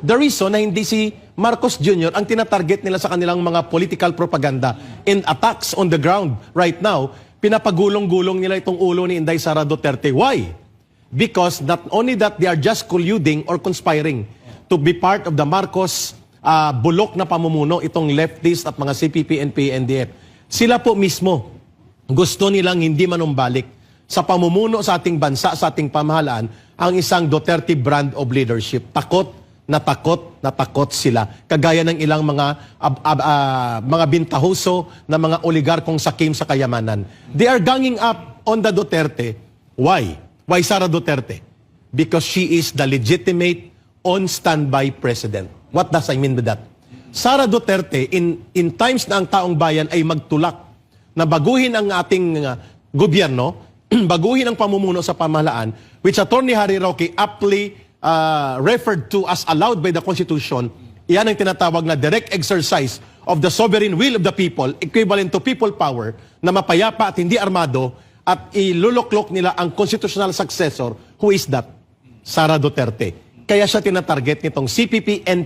the reason na hindi si Marcos Jr. ang tinatarget nila sa kanilang mga political propaganda and attacks on the ground right now, pinapagulong-gulong nila itong ulo ni Inday Sara Duterte. Why? Because not only that they are just colluding or conspiring to be part of the Marcos bulok na pamumuno, itong leftist at mga CPP, NPA, NDF. Sila po mismo gusto nilang hindi manumbalik sa pamumuno sa ating bansa, sa ating pamahalaan, ang isang Duterte brand of leadership. Takot na takot sila. Kagaya ng ilang mga bintahoso na mga oligarkong sakim sa kayamanan. They are ganging up on the Duterte. Why? Why Sara Duterte? Because she is the legitimate on-standby president. What does I mean by that? Sara Duterte, in times na ang taong bayan ay magtulak na baguhin ang ating gobyerno, baguhin ang pamumuno sa pamahalaan, which Attorney Harry Roque aptly referred to as allowed by the Constitution. Iyan ang tinatawag na direct exercise of the sovereign will of the people, equivalent to people power, na mapayapa at hindi armado, at iluluklok nila ang constitutional successor. Who is that? Sara Duterte. Kaya siya tinatarget nitong CPP and